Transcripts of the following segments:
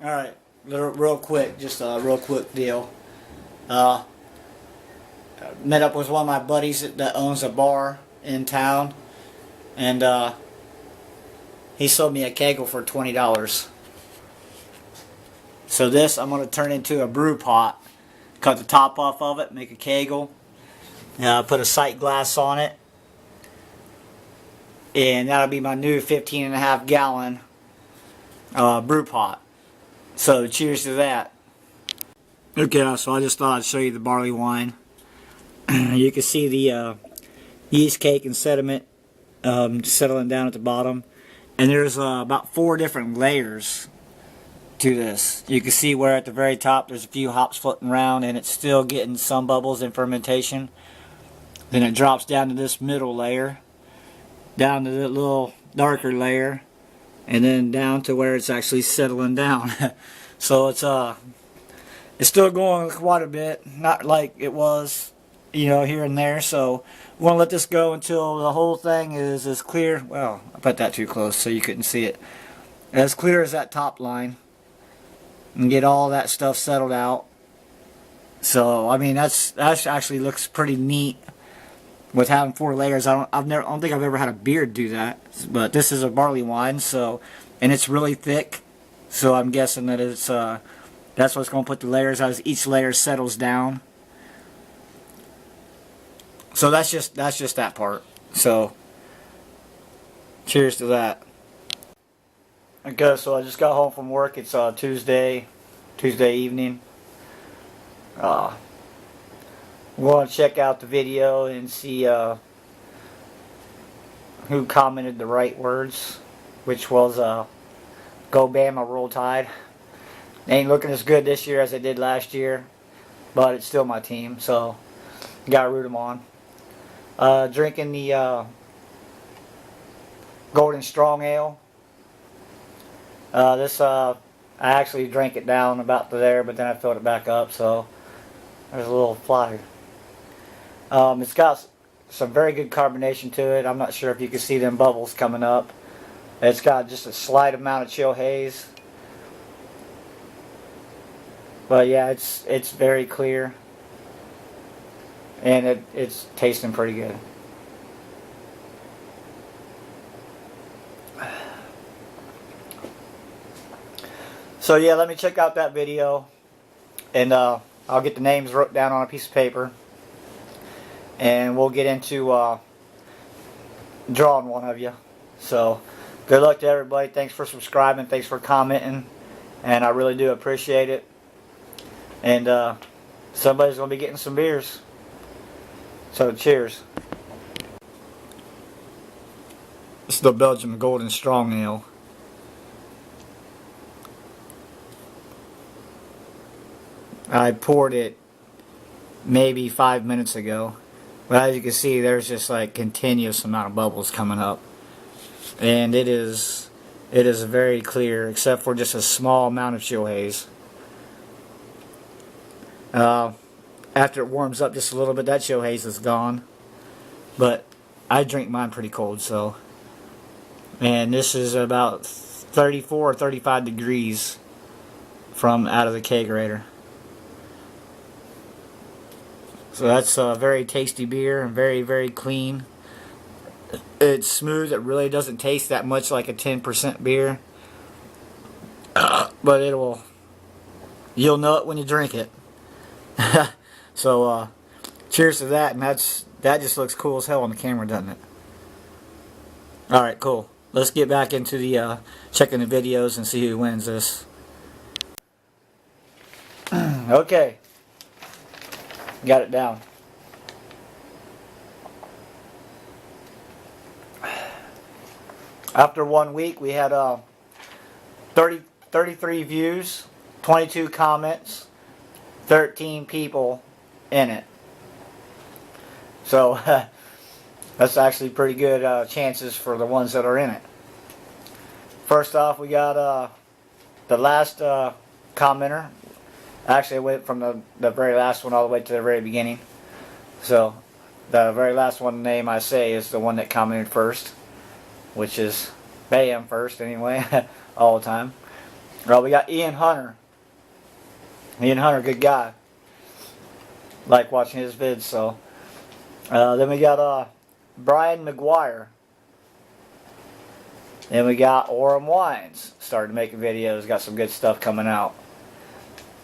Alright, real quick, just a real quick deal. Uh, Met up with one of my buddies that owns a bar in town, and he sold me a kegel for $20. So this I'm going to turn into a brew pot. Cut the top off of it, make a kegel, put a sight glass on it, and that'll be my new 15.5 gallon brew pot. So cheers to that. Okay, so I just thought I'd show you the barley wine. You can see the yeast cake and sediment settling down at the bottom. And there's about 4 different layers to this. You can see where at the very top there's a few hops floating around and it's still getting some bubbles in fermentation. Then it drops down to this middle layer, down to the little darker layer, and then down to where it's actually settling down. So it's still going quite a bit, not like it was, here and there. So we're going to let this go until the whole thing is as clear. Well, I put that too close so you couldn't see it. As clear as that top line, and get all that stuff settled out. So I mean that actually looks pretty neat with having 4 layers. I don't think I've ever had a beer do that. But this is a barley wine, so, and it's really thick. So I'm guessing that it's that's what's going to put the layers as each layer settles down. So that's just that part. So cheers to that. Okay, so I just got home from work. It's Tuesday evening. We're going to check out the video and see who commented the right words, which was Go Bama, Roll Tide. They ain't looking as good this year as they did last year, but it's still my team, so gotta root them on. Drinking the Golden Strong Ale. This I actually drank it down about to there, but then I filled it back up, so there's a little fly. It's got some very good carbonation to it. I'm not sure if you can see them bubbles coming up. It's got just a slight amount of chill haze. But yeah, it's very clear. And it's tasting pretty good. So yeah, let me check out that video. And I'll get the names wrote down on a piece of paper. And we'll get into drawing one of you. So good luck to everybody. Thanks for subscribing. Thanks for commenting. And I really do appreciate it. And somebody's going to be getting some beers. So cheers. This is the Belgian Golden Strong Ale. I poured it maybe 5 minutes ago. But as you can see, there's just like continuous amount of bubbles coming up. And it is very clear, except for just a small amount of chill haze. After it warms up just a little bit, that chill haze is gone. But I drink mine pretty cold, so. And this is about 34 or 35 degrees from out of the kegerator. So that's a very tasty beer and very, very clean. It's smooth. It really doesn't taste that much like a 10% beer. But you'll know it when you drink it. So cheers to that, and that just looks cool as hell on the camera, doesn't it? Alright, cool. Let's get back into the checking the videos and see who wins this. Okay. Got it down. After 1 week, we had 33 views, 22 comments, 13 people in it. So that's actually pretty good chances for the ones that are in it. First off, we got the last commenter. Actually, I went from the very last one all the way to the very beginning. So the very last one name I say is the one that commented first, which is Bam first anyway, all the time. Well, we got Ian Hunter. Ian Hunter, good guy. Like watching his vids, so. Then we got Brian McGuire. Then we got Orem Wines. Started making videos. Got some good stuff coming out.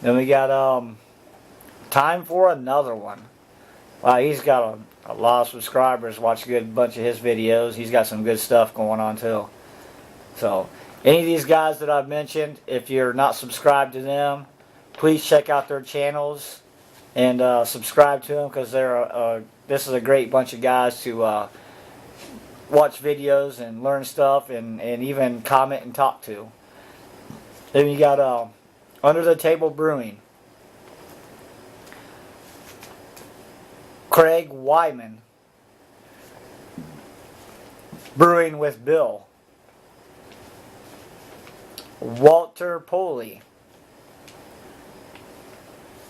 Then we got Time for Another One. Wow, he's got a lot of subscribers. Watch a good bunch of his videos. He's got some good stuff going on too. So, any of these guys that I've mentioned, if you're not subscribed to them, please check out their channels and subscribe to them, because this is a great bunch of guys to watch videos and learn stuff and even comment and talk to. Then you got Under the Table Brewing. Craig Wyman. Brewing with Bill. Walter Poley.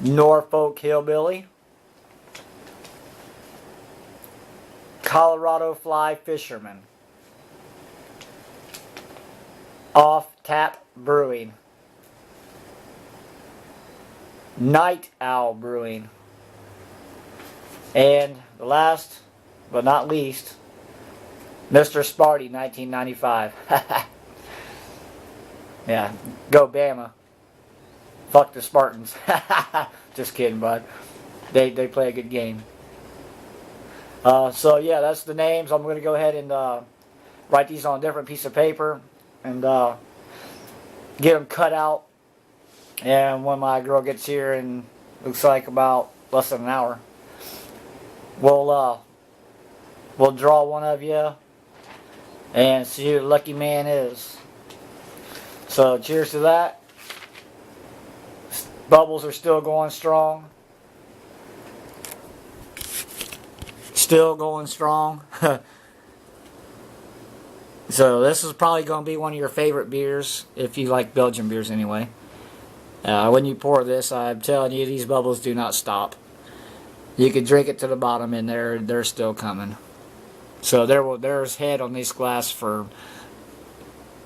Norfolk Hillbilly. Colorado Fly Fisherman. Off Tap Brewing. Night Owl Brewing. And the last but not least, Mr. Sparty 1995. Yeah, go Bama. Fuck the Spartans. Just kidding, bud. They play a good game. So yeah, that's the names. I'm going to go ahead and write these on a different piece of paper and get them cut out. And when my girl gets here, and looks like about less than an hour, we'll draw one of you and see who the lucky man is. So cheers to that. Bubbles are still going strong. Still going strong. So this is probably going to be one of your favorite beers, if you like Belgian beers anyway. When you pour this, I'm telling you, these bubbles do not stop. You can drink it to the bottom and they're still coming. So there's head on this glass for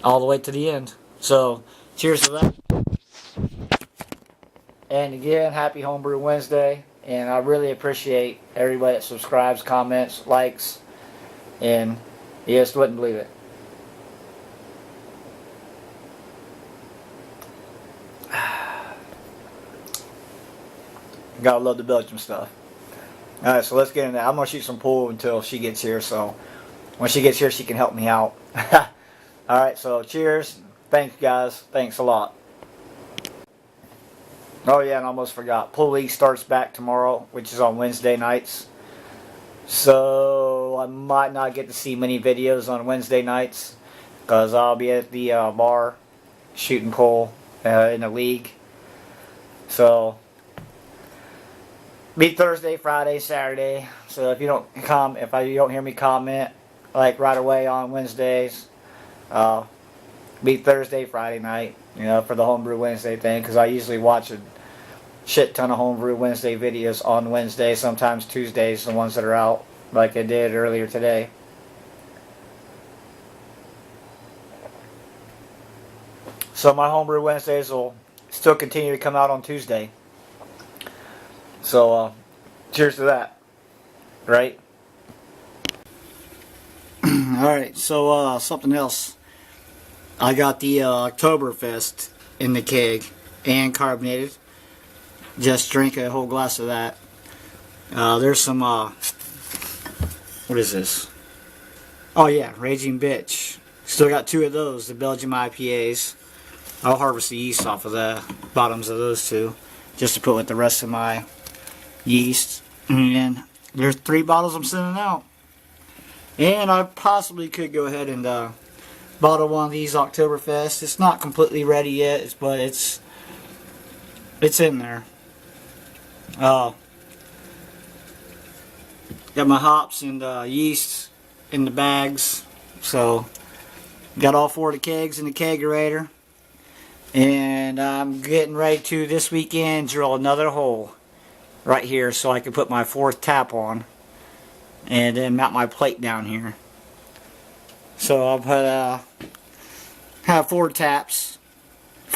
all the way to the end. So cheers to that. And again, happy Homebrew Wednesday. And I really appreciate everybody that subscribes, comments, likes, and you just wouldn't believe it. Gotta love the Belgium stuff. Alright, so let's get into that. I'm gonna shoot some pool until she gets here, so when she gets here she can help me out. Alright, so cheers. Thanks guys. Thanks a lot. Oh yeah, and I almost forgot. Pool League starts back tomorrow, which is on Wednesday nights. So I might not get to see many videos on Wednesday nights, because I'll be at the bar shooting pool in the league. So be Thursday, Friday, Saturday. So if you don't you don't hear me comment like right away on Wednesdays, be Thursday, Friday night. You know, for the Homebrew Wednesday thing, because I usually watch a shit ton of Homebrew Wednesday videos on Wednesday, sometimes Tuesdays, the ones that are out, like I did earlier today. So my Homebrew Wednesdays will still continue to come out on Tuesday. So, cheers to that. Right? Alright, so something else. I got the Oktoberfest in the keg and carbonated. Just drink a whole glass of that. There's some, what is this? Oh yeah, Raging Bitch. Still got 2 of those, the Belgium IPAs. I'll harvest the yeast off of the bottoms of those 2, just to put with the rest of my yeast. And there's 3 bottles I'm sending out. And I possibly could go ahead and bottle one of these Oktoberfest. It's not completely ready yet, but it's in there. Got my hops and yeast in the bags. So got all 4 of the kegs in the kegerator. And I'm getting ready to this weekend drill another hole right here so I can put my 4th tap on and then mount my plate down here. So I'll put have 4 taps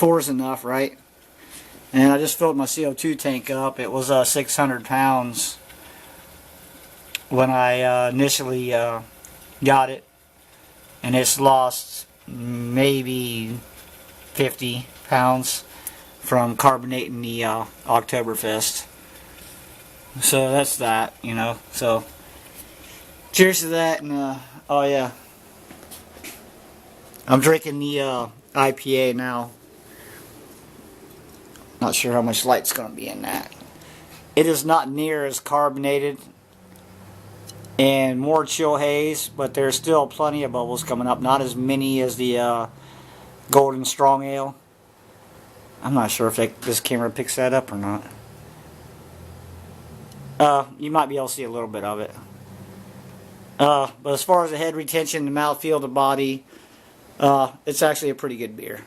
4 is enough, right? And I just filled my CO2 tank up. It was 600 pounds when I initially got it, and it's lost maybe 50 pounds from carbonating the Oktoberfest. So that's that, you know. So cheers to that. And oh yeah, I'm drinking the IPA now. Not sure how much light's going to be in that. It is not near as carbonated and more chill haze, but there's still plenty of bubbles coming up. Not as many as the Golden Strong Ale. I'm not sure if this camera picks that up or not. You might be able to see a little bit of it. But as far as the head retention, the mouthfeel, the body, it's actually a pretty good beer.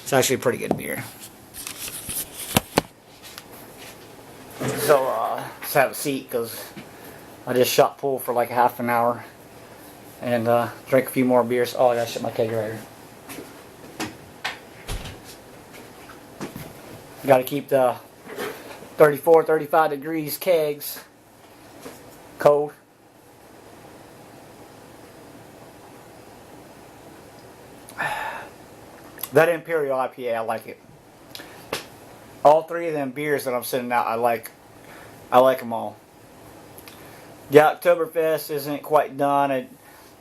It's actually a pretty good beer. So, let's have a seat because I just shot pool for like half an hour and drank a few more beers. Oh, I gotta shut my kegerator. Gotta keep the 34, 35 degrees kegs cold. That Imperial IPA, I like it. All three of them beers that I'm sending out, I like them all. The Oktoberfest isn't quite done.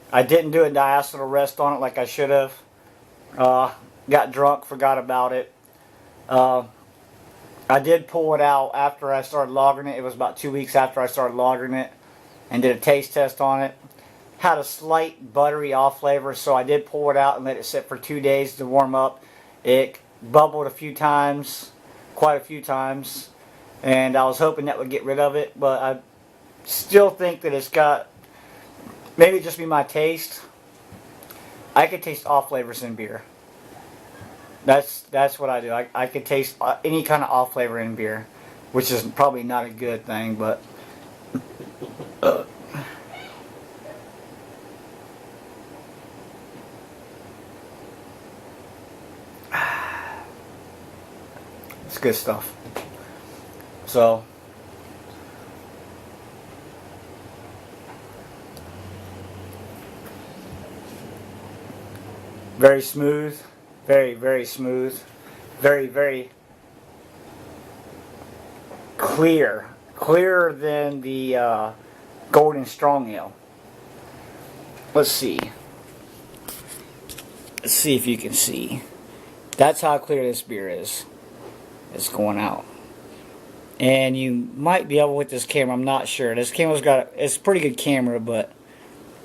I didn't do a diacetyl rest on it like I should have. Got drunk, forgot about it. I did pull it out after I started lagering it. It was about 2 weeks after I started lagering it, and did a taste test on it. Had a slight buttery off flavor, so I did pull it out and let it sit for 2 days to warm up. It bubbled a few times, quite a few times, and I was hoping that would get rid of it, but I still think that it's got, maybe just be my taste. I can taste off flavors in beer. That's what I do. I can taste any kind of off flavor in beer, which is probably not a good thing, but it's good stuff. So very smooth. Very, very smooth. Very, very clear. Clearer than the Golden Strong Ale. Let's see. Let's see if you can see. That's how clear this beer is. It's going out. And you might be able with this camera, I'm not sure. This camera's it's a pretty good camera, but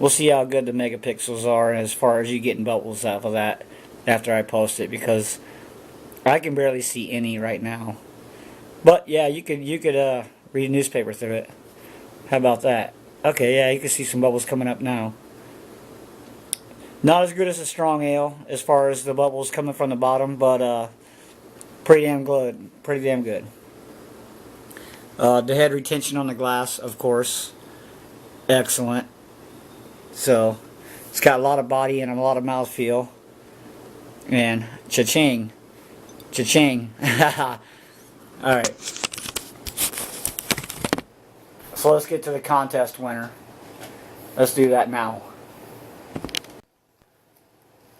we'll see how good the megapixels are as far as you getting bubbles out of that after I post it, because I can barely see any right now. But yeah, you could read a newspaper through it. How about that? Okay, yeah, you can see some bubbles coming up now. Not as good as a strong ale as far as the bubbles coming from the bottom, but pretty damn good. Pretty damn good. The head retention on the glass, of course, excellent. So it's got a lot of body and a lot of mouthfeel. And cha-ching. Cha-ching. Alright. So let's get to the contest winner. Let's do that now.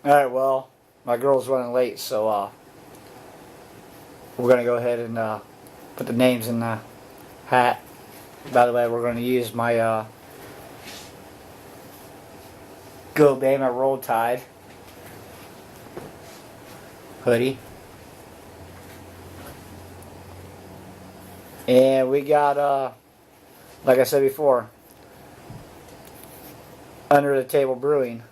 Alright, well, my girl's running late, so we're going to go ahead and put the names in the hat. By the way, we're going to use my Go Bama Roll Tide hoodie. And we got, like I said before, Under the Table Brewing.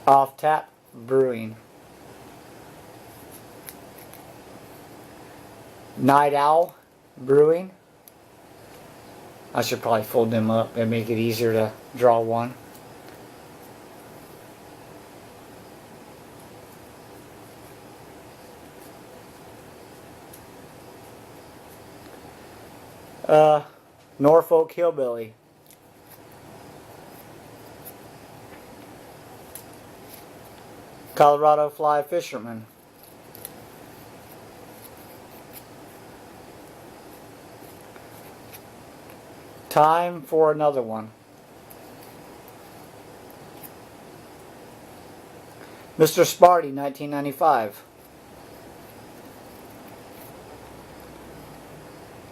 Off Tap Brewing. Night Owl Brewing. I should probably fold them up and make it easier to draw one. Norfolk Hillbilly. Colorado fly fisherman. Time for another one. Mr. Sparty, 1995.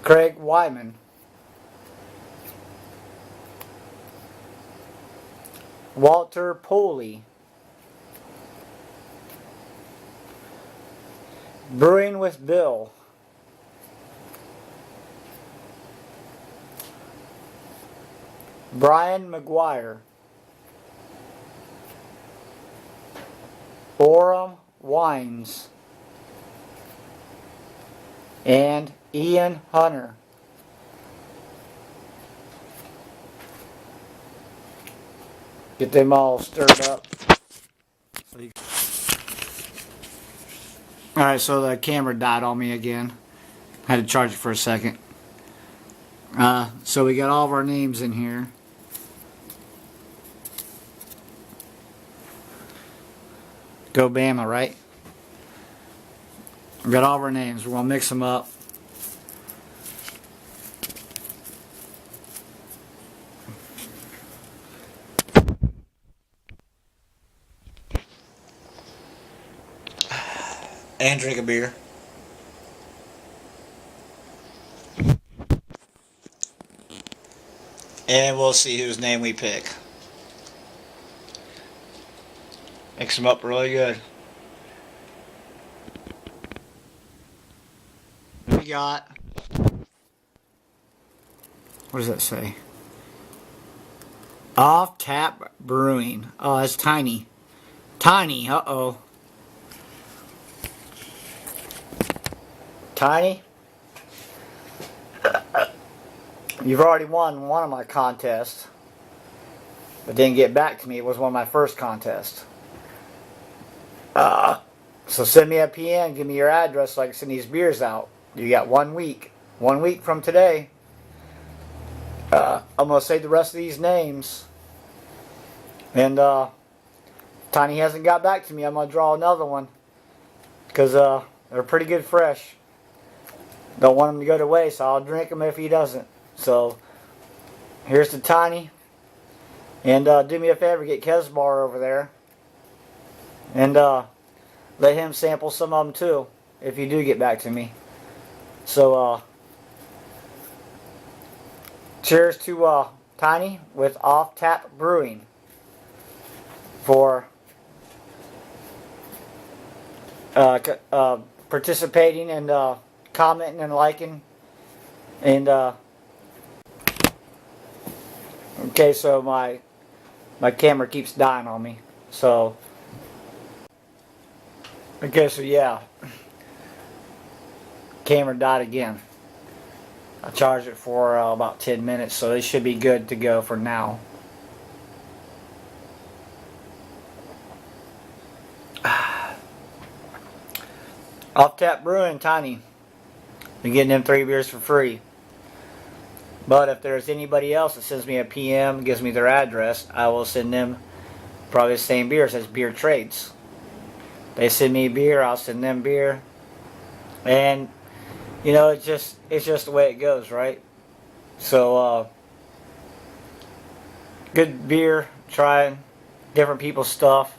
Craig Wyman. Walter Poley. Brewing with Bill. Brian McGuire. Orem Wines. And Ian Hunter. Get them all stirred up. Alright, so the camera died on me again. Had to charge it for a second. So we got all of our names in here. Go Bama, right? We got all of our names. We're going to mix them up. And drink a beer. And we'll see whose name we pick. Mix them up really good. We got... What does that say? Off Tap Brewing. Oh, that's Tiny. Tiny, uh-oh. Tiny? You've already won one of my contests, but didn't get back to me. It was one of my first contests. So send me a PM, give me your address so I can send these beers out. You got 1 week. 1 week from today. I'm going to say the rest of these names. And Tiny hasn't got back to me. I'm going to draw another one. Because they're pretty good fresh. Don't want them to go to waste, so I'll drink them if he doesn't. So, here's to Tiny. And do me a favor, get Kezbar over there. And let him sample some of them too, if you do get back to me. So, cheers to Tiny with Off Tap Brewing for participating and commenting and liking. And okay, so my camera keeps dying on me. So okay, so yeah, camera died again. I charged it for about 10 minutes, so it should be good to go for now. Off Tap Brewing, Tiny. You're getting them 3 beers for free. But if there's anybody else that sends me a PM, gives me their address, I will send them probably the same beers as Beer Trades. They send me beer, I'll send them beer. And you know, it's just the way it goes, right? So good beer, trying different people's stuff.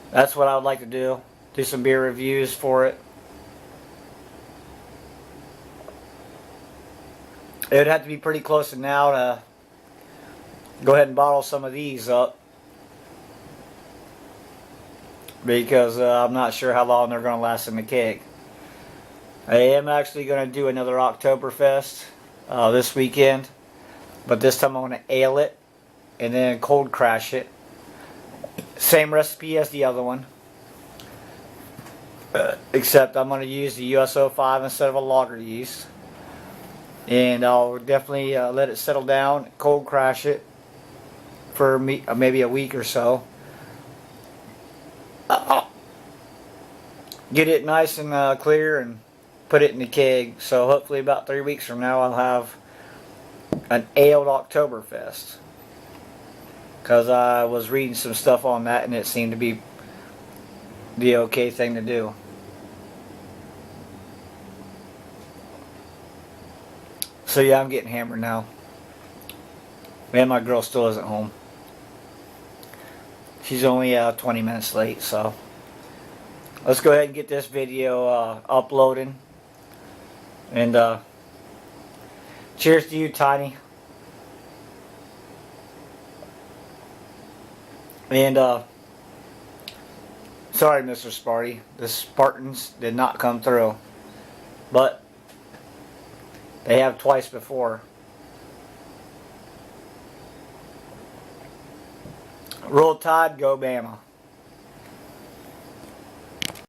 That's what I would like to do. Do some beer reviews for it. It would have to be pretty close to now to go ahead and bottle some of these up. Because I'm not sure how long they're going to last in the keg. I am actually going to do another Oktoberfest this weekend. But this time I'm going to ale it and then cold crash it. Same recipe as the other one. Except I'm going to use the US-05 instead of a lager yeast. And I'll definitely let it settle down, cold crash it for maybe a week or so. Get it nice and clear and put it in the keg. So hopefully about 3 weeks from now I'll have an aled Oktoberfest. Because I was reading some stuff on that and it seemed to be the okay thing to do. So yeah, I'm getting hammered now. Man, my girl still isn't home. She's only 20 minutes late, so let's go ahead and get this video uploading. And cheers to you, Tiny. And sorry, Mr. Sparty, the Spartans did not come through, but they have twice before. Roll Tide, go Bama.